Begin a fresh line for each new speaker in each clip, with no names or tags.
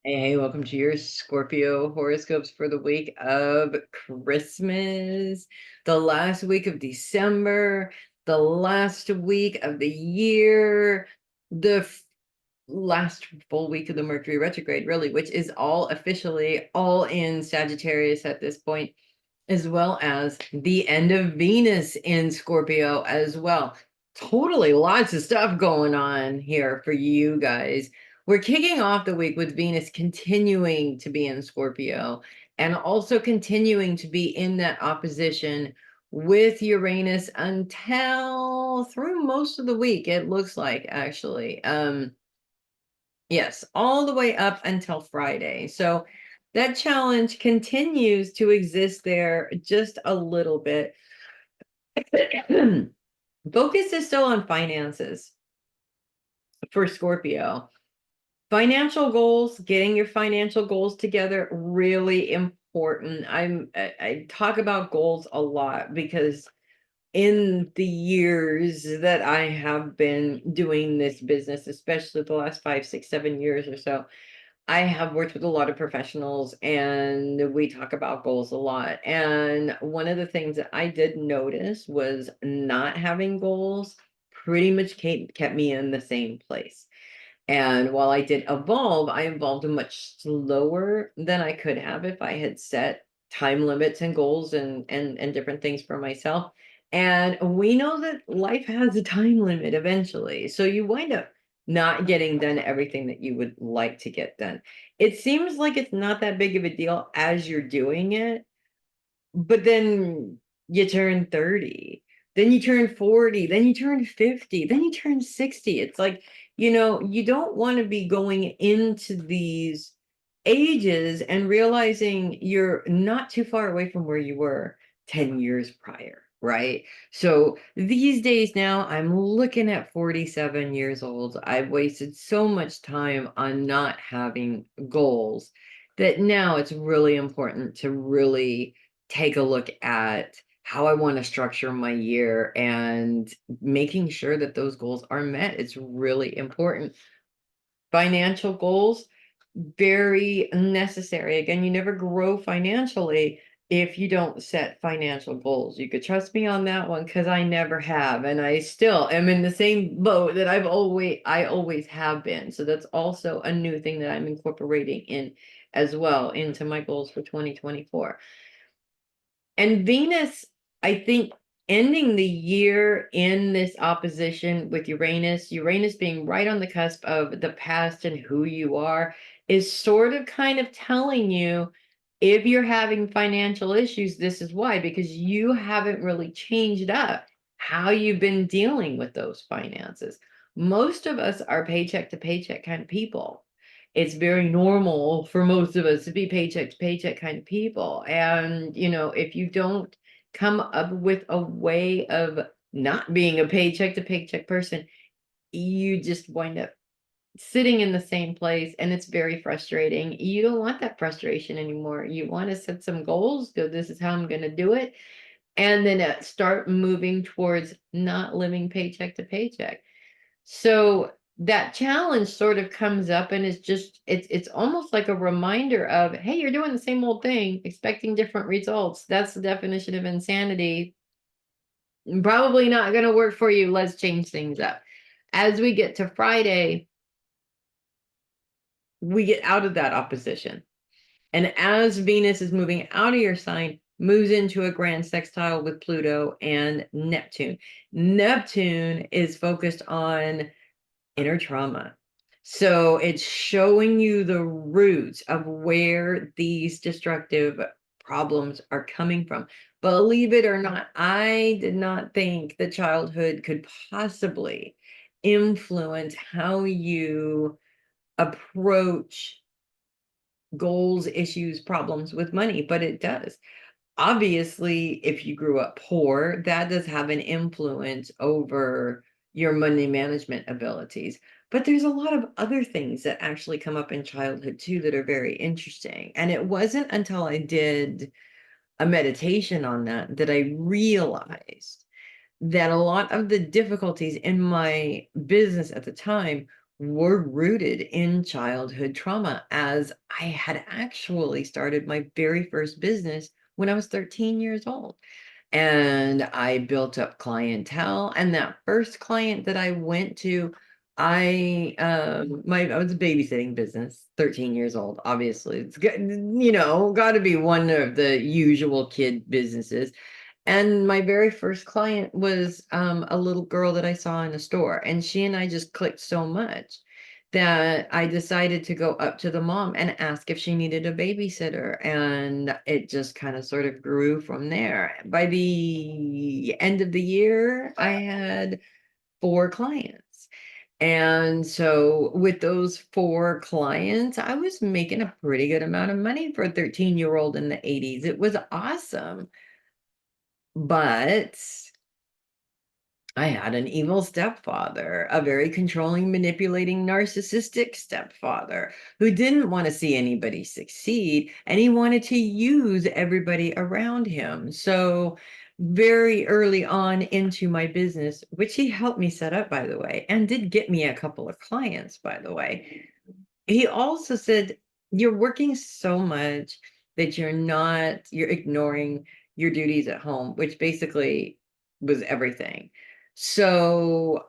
Hey, welcome to your Scorpio horoscopes for the week of Christmas, the last week of December, the last week of the year, the last full week of the Mercury retrograde, really, which is all officially all in Sagittarius at this point, as well as the end of Venus in Scorpio as well. Totally lots of stuff going on here for you guys. We're kicking off the week with Venus continuing to be in Scorpio and also continuing to be in that opposition with Uranus until through most of the week, it looks like, actually. Yes, all the way up until Friday. So that challenge continues to exist there just a little bit. Focus is still on finances for Scorpio. Financial goals, getting your financial goals together, really important. I talk about goals a lot because in the years that I have been doing this business, especially the last 5, 6, 7 years or so, I have worked with a lot of professionals and we talk about goals a lot. And one of the things that I did notice was not having goals pretty much kept me in the same place. And while I did evolve, I evolved much slower than I could have if I had set time limits and goals and different things for myself. And we know that life has a time limit eventually. So you wind up not getting done everything that you would like to get done. It seems like it's not that big of a deal as you're doing it, but then you turn 30, then you turn 40, then you turn 50, then you turn 60. It's like, you don't want to be going into these ages and realizing you're not too far away from where you were 10 years prior, right? So these days now, I'm looking at 47 years old. I've wasted so much time on not having goals that now it's really important to really take a look at how I want to structure my year and making sure that those goals are met. It's really important. Financial goals, very necessary. Again, you never grow financially if you don't set financial goals. You could trust me on that one because I never have, and I still am in the same boat that I always have been. So that's also a new thing that I'm incorporating in as well into my goals for 2024. And Venus, I think, ending the year in this opposition with Uranus being right on the cusp of the past and who you are, is sort of kind of telling you if you're having financial issues, this is why, because you haven't really changed up how you've been dealing with those finances. Most of us are paycheck to paycheck kind of people. It's very normal for most of us to be paycheck to paycheck kind of people. And, if you don't come up with a way of not being a paycheck to paycheck person, you just wind up sitting in the same place and it's very frustrating. You don't want that frustration anymore. You want to set some goals, go, this is how I'm going to do it. And then start moving towards not living paycheck to paycheck. So that challenge sort of comes up and it's almost like a reminder of, hey, you're doing the same old thing, expecting different results. That's the definition of insanity. Probably not going to work for you. Let's change things up. As we get to Friday, we get out of that opposition. And as Venus is moving out of your sign, moves into a grand sextile with Pluto and Neptune. Neptune is focused on inner trauma. So it's showing you the roots of where these destructive problems are coming from. Believe it or not, I did not think that childhood could possibly influence how you approach goals, issues, problems with money, but it does. Obviously, if you grew up poor, that does have an influence over your money management abilities. But there's a lot of other things that actually come up in childhood too that are very interesting. And it wasn't until I did a meditation on that I realized that a lot of the difficulties in my business at the time were rooted in childhood trauma, as I had actually started my very first business when I was 13 years old. And I built up clientele. And that first client that I went to, I was a babysitting business, 13 years old, obviously. It's good, got to be one of the usual kid businesses. And my very first client was a little girl that I saw in a store, and she and I just clicked so much that I decided to go up to the mom and ask if she needed a babysitter. And it just kind of sort of grew from there. By the end of the year, I had 4 clients. And so with those 4 clients, I was making a pretty good amount of money for a 13-year-old in the 80s. It was awesome. But I had an evil stepfather, a very controlling, manipulating, narcissistic stepfather who didn't want to see anybody succeed, and he wanted to use everybody around him. So, very early on into my business, which he helped me set up, by the way, and did get me a couple of clients, by the way, he also said, "You're working so much that you're ignoring your duties at home," which basically was everything. So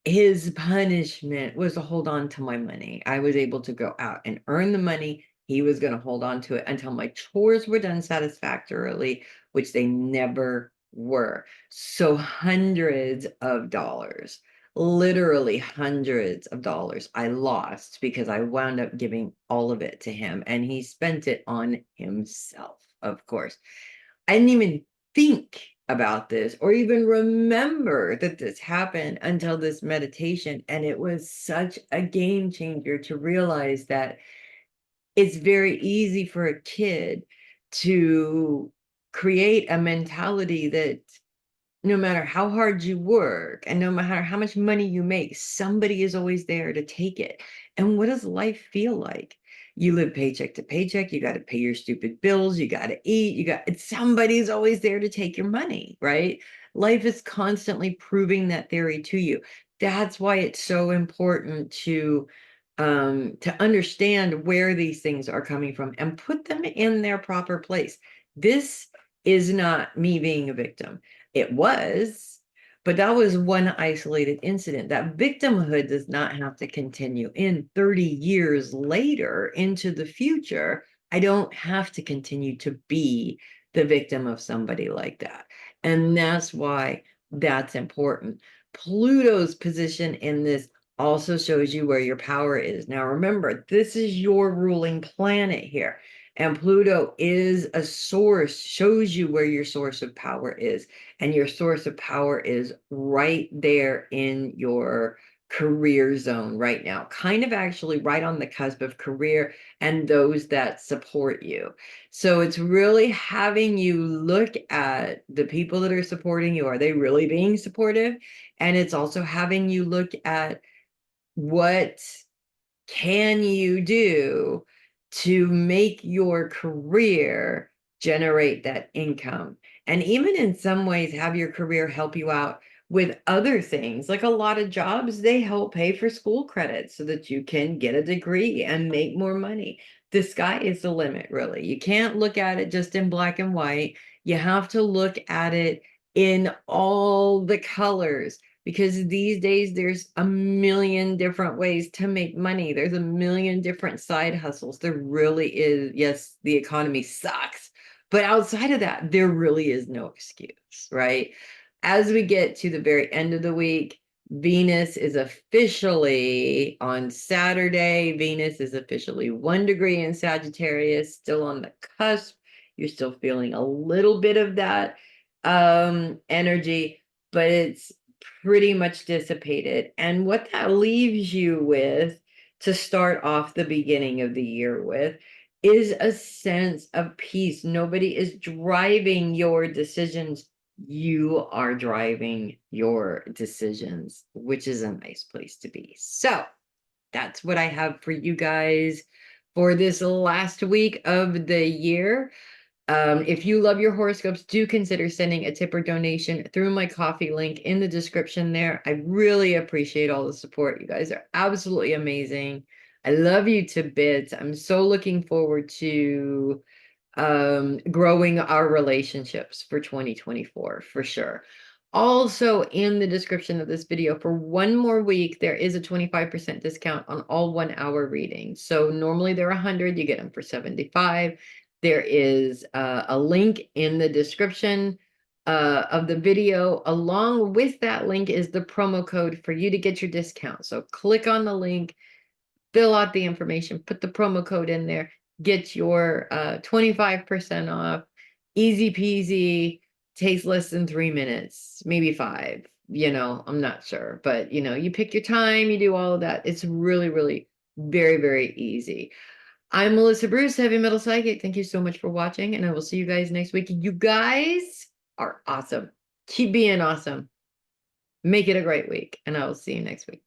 his punishment was to hold on to my money. I was able to go out and earn the money. He was going to hold on to it until my chores were done satisfactorily, which they never were. So hundreds of dollars, literally hundreds of dollars I lost because I wound up giving all of it to him, and he spent it on himself, of course. I didn't even think about this or even remember that this happened until this meditation. And it was such a game changer to realize that it's very easy for a kid to create a mentality that no matter how hard you work and no matter how much money you make, somebody is always there to take it. And what does life feel like? You live paycheck to paycheck, you got to pay your stupid bills, you got to eat, somebody's always there to take your money, right? Life is constantly proving that theory to you. That's why it's so important to understand where these things are coming from and put them in their proper place. This is not me being a victim. It was, but that was one isolated incident. That victimhood does not have to continue. In 30 years later into the future, I don't have to continue to be the victim of somebody like that. And that's why that's important. Pluto's position in this also shows you where your power is. Now, remember, this is your ruling planet here. And Pluto is a source, shows you where your source of power is. And your source of power is right there in your career zone right now, kind of actually right on the cusp of career and those that support you. So it's really having you look at the people that are supporting you. Are they really being supportive? And it's also having you look at what can you do to make your career generate that income? And even in some ways, have your career help you out with other things. Like a lot of jobs, they help pay for school credits so that you can get a degree and make more money. The sky is the limit, really. You can't look at it just in black and white. You have to look at it in all the colors, because these days there's a million different ways to make money. There's a million different side hustles. There really is. Yes, the economy sucks, but outside of that, there really is no excuse, right? As we get to the very end of the week, Venus is officially on Saturday. Venus is officially 1 degree in Sagittarius, still on the cusp. You're still feeling a little bit of that energy, but it's pretty much dissipated. And what that leaves you with to start off the beginning of the year with is a sense of peace. Nobody is driving your decisions. You are driving your decisions, which is a nice place to be. So that's what I have for you guys for this last week of the year. If you love your horoscopes, do consider sending a tip or donation through my coffee link in the description there. I really appreciate all the support. You guys are absolutely amazing. I love you to bits. I'm so looking forward to growing our relationships for 2024 for sure. Also, in the description of this video, for one more week, there is a 25% discount on all 1 hour readings. So normally they're 100, you get them for 75. There is a link in the description of the video. Along with that link is the promo code for you to get your discount. So click on the link, fill out the information, put the promo code in there, get your 25% off. Easy peasy, takes less than 3 minutes, maybe 5. I'm not sure, but you pick your time, you do all of that. It's really, really very, very easy. I'm Melissa Bruce, Heavy Metal Psychic. Thank you so much for watching, and I will see you guys next week. You guys are awesome. Keep being awesome. Make it a great week, and I will see you next week.